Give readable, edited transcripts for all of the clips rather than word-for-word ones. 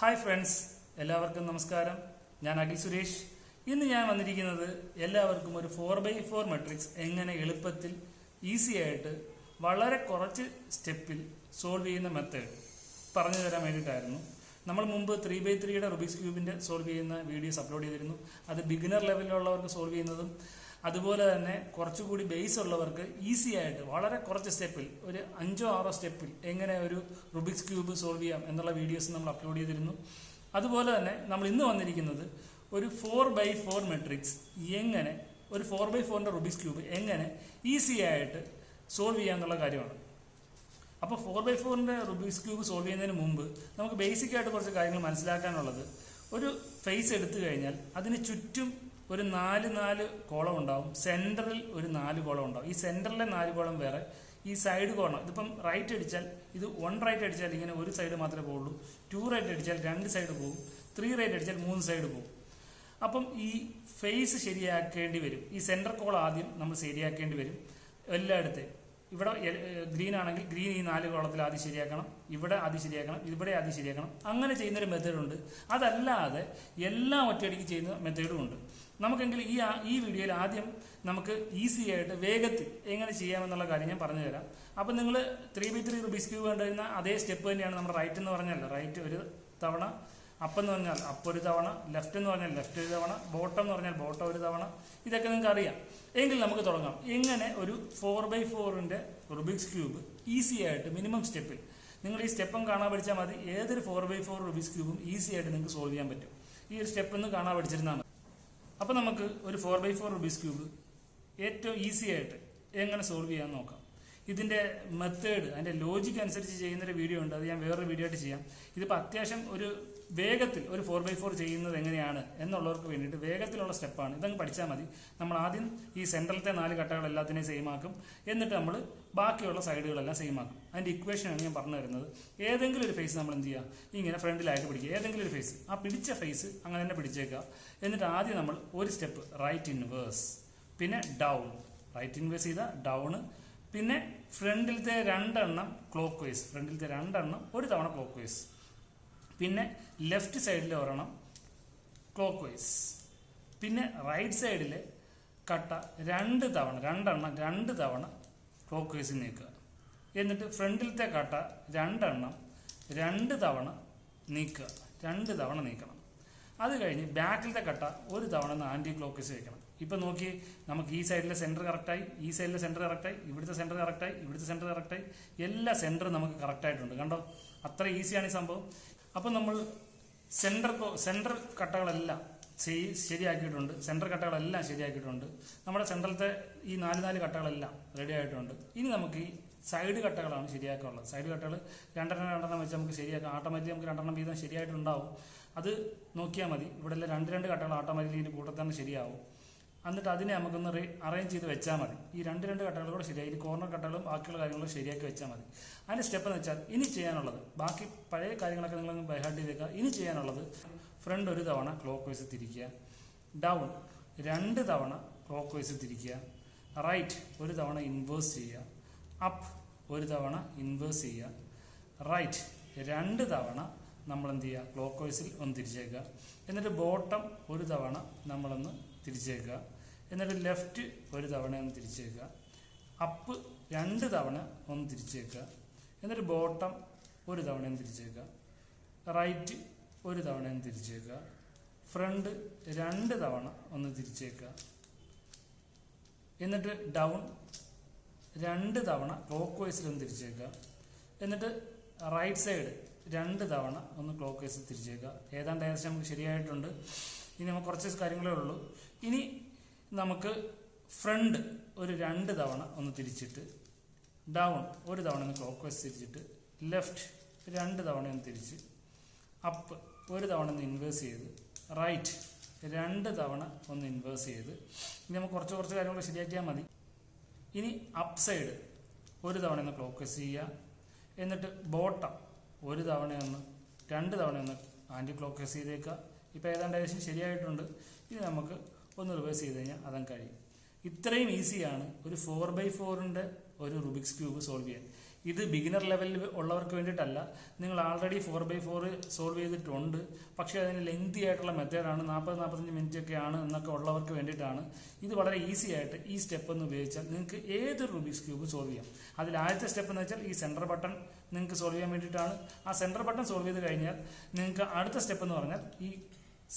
Hi friends, എല്ലാവർക്കും നമസ്കാരം. ഞാൻ അഖിൽ സുരേഷ്. ഇന്ന് ഞാൻ വന്നിരിക്കുന്നത് എല്ലാവർക്കും ഒരു 4x4 മെട്രിക്സ് എങ്ങനെ എളുപ്പത്തിൽ ഈസി ആയിട്ട് വളരെ കുറച്ച് സ്റ്റെപ്പിൽ സോൾവ് ചെയ്യുന്ന മെത്തേഡ് പറഞ്ഞു തരാൻ വേണ്ടിയിട്ടായിരുന്നു. നമ്മൾ മുമ്പ് 3x3യുടെ റുബിക്സ് ക്യൂബിൻ്റെ സോൾവ് ചെയ്യുന്ന വീഡിയോസ് അപ്ലോഡ് ചെയ്തിരുന്നു. അത് ബിഗിനർ ലെവലിലുള്ളവർക്ക് സോൾവ് ചെയ്യുന്നതും അതുപോലെ തന്നെ കുറച്ചുകൂടി ബേസ് ഉള്ളവർക്ക് ഈസി ആയിട്ട് വളരെ കുറച്ച് സ്റ്റെപ്പിൽ ഒരു 5-6 സ്റ്റെപ്പിൽ എങ്ങനെ ഒരു റുബിക്സ് ക്യൂബ് സോൾവ് ചെയ്യാം എന്നുള്ള വീഡിയോസ് നമ്മൾ അപ്ലോഡ് ചെയ്തിരുന്നു. അതുപോലെ തന്നെ നമ്മൾ ഇന്ന് വന്നിരിക്കുന്നത് ഒരു 4x4 മെട്രിക്സ് എങ്ങനെ ഒരു 4x4ന്റെ റുബിക്സ് ക്യൂബ് എങ്ങനെ ഈസി ആയിട്ട് സോൾവ് ചെയ്യാന്നുള്ള കാര്യമാണ്. അപ്പോൾ 4x4ന്റെ റുബിക്സ് ക്യൂബ് സോൾവ് ചെയ്യുന്നതിന് മുമ്പ് നമുക്ക് ബേസിക് ആയിട്ട് കുറച്ച് കാര്യങ്ങൾ മനസ്സിലാക്കാനുള്ളത്, ഒരു ഫേസ് എടുത്തു കഴിഞ്ഞാൽ അതിന് ചുറ്റും ഒരു 4 കോളം ഉണ്ടാവും. സെന്ററിൽ ഒരു 4 കോളം ഉണ്ടാവും. ഈ സെന്ററിലെ 4 കോളം വേറെ, ഈ സൈഡ് കോണം ഇതിപ്പം റൈറ്റ് അടിച്ചാൽ ഇത് 1 റൈറ്റ് അടിച്ചാൽ ഇങ്ങനെ ഒരു സൈഡ് മാത്രമേ പോകുള്ളൂ, 2 റൈറ്റ് അടിച്ചാൽ 2 സൈഡ് പോകും, 3 റൈറ്റ് അടിച്ചാൽ 3 സൈഡ് പോകും. അപ്പം ഈ ഫേസ് ശരിയാക്കേണ്ടി വരും. ഈ സെന്റർ കോളം ആദ്യം നമ്മൾ ശരിയാക്കേണ്ടി വരും എല്ലായിടത്തെയും. ഇവിടെ ഗ്രീൻ ആണെങ്കിൽ ഗ്രീൻ ഈ 4 കോളത്തിൽ ആദ്യം ശരിയാക്കണം, ഇവിടെ ആദ്യം ശരിയാക്കണം, ഇവിടെ ആദ്യം ശരിയാക്കണം. അങ്ങനെ ചെയ്യുന്നൊരു മെത്തേഡുണ്ട്. അതല്ലാതെ എല്ലാം ഒറ്റയടിക്ക് ചെയ്യുന്ന മെത്തേഡും ഉണ്ട്. നമുക്കെങ്കിൽ ഈ വീഡിയോയിൽ ആദ്യം നമുക്ക് ഈസി ആയിട്ട് വേഗത്തിൽ എങ്ങനെ ചെയ്യാമെന്നുള്ള കാര്യം ഞാൻ പറഞ്ഞു തരാം. അപ്പം നിങ്ങൾ 3x3 റുബിക്സ് ക്യൂബ് കണ്ടുവരുന്ന അതേ സ്റ്റെപ്പ് തന്നെയാണ് നമ്മുടെ റൈറ്റ് എന്ന് പറഞ്ഞാൽ റൈറ്റ് ഒരു തവണ, അപ്പ് എന്ന് പറഞ്ഞാൽ അപ്പ് ഒരു തവണ, ലെഫ്റ്റ് എന്ന് പറഞ്ഞാൽ ലെഫ്റ്റ് ഒരു തവണ, ബോട്ടം എന്ന് പറഞ്ഞാൽ ബോട്ടം ഒരു തവണ. ഇതൊക്കെ നിങ്ങൾക്ക് അറിയാം. എങ്കിൽ നമുക്ക് തുടങ്ങാം. എങ്ങനെ ഒരു 4x4ന്റെ റുബിക്സ് ക്യൂബ് ഈസി ആയിട്ട് മിനിമം സ്റ്റെപ്പിൽ, നിങ്ങൾ ഈ സ്റ്റെപ്പും കാണാൻ പഠിച്ചാൽ മതി. ഏതൊരു 4x4 റുബിക്സ് ക്യൂബും ഈസി ആയിട്ട് നിങ്ങൾക്ക് സോൾവ് ചെയ്യാൻ പറ്റും. ഈ ഒരു സ്റ്റെപ്പ് ഒന്ന് കാണാൻ പഠിച്ചിരുന്നാൽ മതി. അപ്പോൾ നമുക്ക് ഒരു 4x4 റുബിക്സ് ക്യൂബ് ഏറ്റവും ഈസി ആയിട്ട് എങ്ങനെ സോൾവ് ചെയ്യാൻ നോക്കാം. ഇതിൻ്റെ മെത്തേഡ്, അതിൻ്റെ ലോജിക്ക് അനുസരിച്ച് ചെയ്യുന്നൊരു വീഡിയോ ഉണ്ട്. അത് ഞാൻ വേറൊരു വീഡിയോ ആയിട്ട് ചെയ്യാം. ഇതിപ്പോൾ അത്യാവശ്യം ഒരു വേഗത്തിൽ ഒരു 4x4 ചെയ്യുന്നത് എങ്ങനെയാണ് എന്നുള്ളവർക്ക് വേണ്ടിയിട്ട് വേഗത്തിലുള്ള സ്റ്റെപ്പാണ്. ഇതങ്ങ് പഠിച്ചാൽ മതി. നമ്മൾ ആദ്യം ഈ സെൻട്രലത്തെ 4 കട്ടകൾ എല്ലാത്തിനെയും സെയിം ആക്കും. എന്നിട്ട് നമ്മൾ ബാക്കിയുള്ള സൈഡുകളെല്ലാം സെയിം ആക്കും. അതിൻ്റെ ഇക്വേഷനാണ് ഞാൻ പറഞ്ഞു തരുന്നത്. ഏതെങ്കിലും ഒരു ഫേസ് നമ്മൾ എന്ത് ചെയ്യുക, ഇങ്ങനെ ഫ്രണ്ടിലായിട്ട് പിടിക്കുക. ഏതെങ്കിലും ഒരു ഫേസ്, ആ പിടിച്ച ഫേസ് അങ്ങനെ തന്നെ പിടിച്ചേക്കുക. എന്നിട്ട് ആദ്യം നമ്മൾ ഒരു സ്റ്റെപ്പ് റൈറ്റ് ഇൻവേഴ്സ്, പിന്നെ ഡൗൺ, റൈറ്റ് ഇൻവേഴ്സ് ചെയ്താൽ ഡൗണ്, പിന്നെ ഫ്രണ്ടിലത്തെ 2 എണ്ണം ക്ലോക്ക് വൈസ്, ഫ്രണ്ടിലത്തെ 2 എണ്ണം ഒരു തവണ ക്ലോക്ക് വൈസ്, പിന്നെ ലെഫ്റ്റ് സൈഡിൽ ഒരെണ്ണം ക്ലോക്ക് വൈസ്, പിന്നെ റൈറ്റ് സൈഡിലെ കട്ട 2 തവണ ക്ലോക്ക് വൈസിൽ നീക്കുക. എന്നിട്ട് ഫ്രണ്ടിലത്തെ കട്ട 2 എണ്ണം 2 തവണ നീക്കുക, 2 തവണ നീക്കണം. അത് കഴിഞ്ഞ് ബാക്കിലത്തെ കട്ട ഒരു തവണ ആൻറ്റി ക്ലോക്ക് വൈസ് വയ്ക്കണം. ഇപ്പം നോക്കി, നമുക്ക് ഈ സൈഡിലെ സെൻറ്റർ കറക്റ്റായി, ഈ സൈഡിലെ സെൻറ്റർ കറക്റ്റായി, ഇവിടുത്തെ സെൻറ്റർ കറക്റ്റായി, ഇവിടുത്തെ സെൻറ്റർ കറക്റ്റായി, എല്ലാ സെൻറ്ററും നമുക്ക് കറക്റ്റായിട്ടുണ്ട്. കണ്ടോ, അത്ര ഈസിയാണ് ഈ സംഭവം. അപ്പം നമ്മൾ സെൻറ്റർ കട്ടകളെല്ലാം ശരിയാക്കിയിട്ടുണ്ട്. സെൻറ്റർ കട്ടകളെല്ലാം ശരിയാക്കിയിട്ടുണ്ട്. നമ്മുടെ സെൻട്രലത്തെ ഈ 4 കട്ടകളെല്ലാം റെഡി ആയിട്ടുണ്ട്. ഇനി നമുക്ക് ഈ സൈഡ് കട്ടകളാണ് ശരിയാക്കാനുള്ളത്. സൈഡ് കട്ടകൾ 2 വെച്ച് നമുക്ക് ശരിയാക്കാം. ഓട്ടോമാറ്റിക് നമുക്ക് 2 വീതം ശരിയായിട്ടുണ്ടാവും. അത് നോക്കിയാൽ മതി. ഇവിടെ എല്ലാം 2 കട്ടകൾ ഓട്ടോമാറ്റിക്കലി ഇതിൻ്റെ കൂട്ടത്തിൽ തന്നെ ശരിയാവും. എന്നിട്ട് അതിനെ നമുക്കൊന്ന് അറേഞ്ച് ചെയ്ത് വെച്ചാൽ മതി. ഈ 2 കട്ടകളും കൂടെ ശരിയായി, ഈ കോർണർ കട്ടകളും ബാക്കിയുള്ള കാര്യങ്ങളും ശരിയാക്കി വെച്ചാൽ മതി. അതിൻ്റെ സ്റ്റെപ്പ് എന്ന് വെച്ചാൽ, ഇനി ചെയ്യാനുള്ളത്, ബാക്കി പഴയ കാര്യങ്ങളൊക്കെ നിങ്ങളൊന്ന് ബൈഹാർട്ട് ചെയ്തേക്കുക. ഇനി ചെയ്യാനുള്ളത്, ഫ്രണ്ട് ഒരു തവണ ക്ലോക്ക് വൈസ് തിരിക്കുക, ഡൗൺ 2 തവണ ക്ലോക്ക് വൈസ് തിരിക്കുക, റൈറ്റ് ഒരു തവണ ഇൻവേഴ്സ് ചെയ്യുക, അപ്പ് ഒരു തവണ ഇൻവേഴ്സ് ചെയ്യുക, റൈറ്റ് 2 തവണ നമ്മൾ എന്ത് ചെയ്യുക, ക്ലോക്ക് വൈസിൽ ഒന്ന് തിരിച്ചേക്കുക. എന്നിട്ട് ബോട്ടം ഒരു തവണ നമ്മളൊന്ന് തിരിച്ചേക്കുക. എന്നിട്ട് ലെഫ്റ്റ് ഒരു തവണ ഒന്ന് തിരിച്ചേക്കുക, അപ്പ് 2 തവണ ഒന്ന് തിരിച്ചേക്കുക. എന്നിട്ട് ബോട്ടം ഒരു തവണ ഒന്ന് തിരിച്ചേക്കുക, റൈറ്റ് ഒരു തവണ ഒന്ന് തിരിച്ചേക്കുക, ഫ്രണ്ട് 2 തവണ ഒന്ന് തിരിച്ചേക്കുക. എന്നിട്ട് ഡൗൺ 2 തവണ ക്ലോക്ക് വൈസിലൊന്ന് തിരിച്ചേക്കുക. എന്നിട്ട് റൈറ്റ് സൈഡ് 2 തവണ ഒന്ന് ക്ലോക്ക് വൈസിൽ തിരിച്ചേക്കുക. ഏതാണ്ട് ഏകദേശം നമുക്ക് ശരിയായിട്ടുണ്ട്. ഇനി നമുക്ക് കുറച്ച് കാര്യങ്ങളേ ഉള്ളൂ. ഇനി നമുക്ക് ഫ്രണ്ട് ഒരു 2 തവണ ഒന്ന് തിരിച്ചിട്ട്, ഡൗൺ ഒരു തവണ ഒന്ന് ക്ലോക്ക് വൈസ് തിരിച്ചിട്ട്, ലെഫ്റ്റ് 2 തവണ ഒന്ന് തിരിച്ച്, അപ്പ് ഒരു തവണ ഒന്ന് ഇൻവേഴ്സ് ചെയ്ത്, റൈറ്റ് 2 തവണ ഒന്ന് ഇൻവേഴ്സ് ചെയ്ത്. ഇനി നമുക്ക് കുറച്ച് കാര്യങ്ങൾ ശരിയാക്കിയാൽ മതി. ഇനി അപ്പ് സൈഡ് ഒരു തവണ ഒന്ന് ക്ലോക്ക് വൈസ് ചെയ്യുക. എന്നിട്ട് ബോട്ടം ഒരു തവണയൊന്ന് 2 തവണയൊന്ന് ആൻറ്റി ക്ലോക്ക് വൈസ് ചെയ്തേക്കുക. ഇപ്പോൾ ഏതാണ്ട് ഏകദേശം ശരിയായിട്ടുണ്ട്. ഇനി നമുക്ക് ഒന്ന് റിവേഴ്സ് ചെയ്ത് കഴിഞ്ഞാൽ അതും കഴിയും. ഇത്രയും ഈസിയാണ് ഒരു 4x4ന്റെ ഒരു റുബിക്സ് ക്യൂബ് സോൾവ് ചെയ്യാൻ. ഇത് ബിഗിനർ ലെവലിൽ ഉള്ളവർക്ക് വേണ്ടിയിട്ടല്ല. നിങ്ങൾ ആൾറെഡി 4x4 സോൾവ് ചെയ്തിട്ടുണ്ട്, പക്ഷേ അതിന് ലെങ്തി ആയിട്ടുള്ള മെത്തേഡാണ്, 40-45 മിനിറ്റ് ഒക്കെയാണ് എന്നൊക്കെ ഉള്ളവർക്ക് വേണ്ടിയിട്ടാണ്. ഇത് വളരെ ഈസി ആയിട്ട് ഈ സ്റ്റെപ്പ് ഒന്ന് ഉപയോഗിച്ചാൽ നിങ്ങൾക്ക് ഏതൊരു റൂബിക്സ് ക്യൂബ് സോൾവ് ചെയ്യാം. അതിൽ ആദ്യത്തെ സ്റ്റെപ്പ് എന്ന് വെച്ചാൽ ഈ സെൻറ്റർ ബട്ടൺ നിങ്ങൾക്ക് സോൾവ് ചെയ്യാൻ വേണ്ടിയിട്ടാണ്. ആ സെൻറ്റർ ബട്ടൺ സോൾവ് ചെയ്ത് കഴിഞ്ഞാൽ നിങ്ങൾക്ക് അടുത്ത സ്റ്റെപ്പ് എന്ന് പറഞ്ഞാൽ ഈ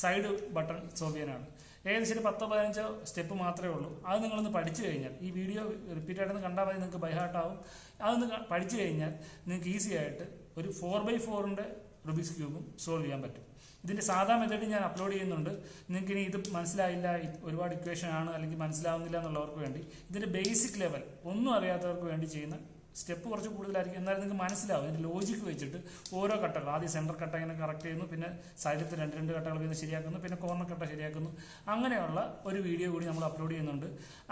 സൈഡ് ബട്ടൺ സോൾവ് ചെയ്യാനാണ്. ഏകദേശം 10-15 സ്റ്റെപ്പ് മാത്രമേ ഉള്ളൂ. അത് നിങ്ങളൊന്ന് പഠിച്ചു കഴിഞ്ഞാൽ, ഈ വീഡിയോ റിപ്പീറ്റ് ആയിട്ടൊന്ന് കണ്ടാൽ മതി, നിങ്ങൾക്ക് ബൈ ഹാർട്ടാവും. അതൊന്ന് പഠിച്ചു കഴിഞ്ഞാൽ നിങ്ങൾക്ക് ഈസി ആയിട്ട് ഒരു 4x4 റൂബിക്സ് ക്യൂബും സോൾവ് ചെയ്യാൻ പറ്റും. ഇതിൻ്റെ സാധാ മെത്തേഡ് ഞാൻ അപ്ലോഡ് ചെയ്യുന്നുണ്ട്. നിങ്ങൾക്ക് ഇനി ഇത് മനസ്സിലായില്ല, ഒരുപാട് ഇക്വേഷൻ ആണ് അല്ലെങ്കിൽ മനസ്സിലാവുന്നില്ല എന്നുള്ളവർക്ക് വേണ്ടി ഇതിൻ്റെ ബേസിക് ലെവൽ ഒന്നും അറിയാത്തവർക്ക് വേണ്ടി ചെയ്യുന്ന സ്റ്റെപ്പ് കുറച്ച് കൂടുതലായിരിക്കും, എന്നാലും നിങ്ങൾക്ക് മനസ്സിലാവും. ഇതിൻ്റെ ലോജിക്ക് വെച്ചിട്ട് ഓരോ കട്ടകൾ, ആദ്യം സെൻറ്റർ കട്ട ഇങ്ങനെ കറക്റ്റ് ചെയ്യുന്നു, പിന്നെ സൈഡിലത്തെ രണ്ട് കട്ടകൾ വീണ് ശരിയാക്കുന്നു, പിന്നെ കോർണർ കട്ട ശരിയാക്കുന്നു. അങ്ങനെയുള്ള ഒരു വീഡിയോ കൂടി നമ്മൾ അപ്ലോഡ് ചെയ്യുന്നുണ്ട്.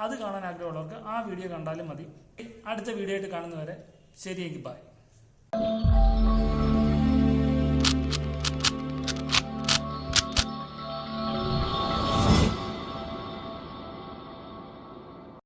അത് കാണാൻ ആഗ്രഹമുള്ളവർക്ക് ആ വീഡിയോ കണ്ടാലും മതി. അടുത്ത വീഡിയോ ആയിട്ട് കാണുന്നവരെ ശരിയെങ്കിൽ ബൈ.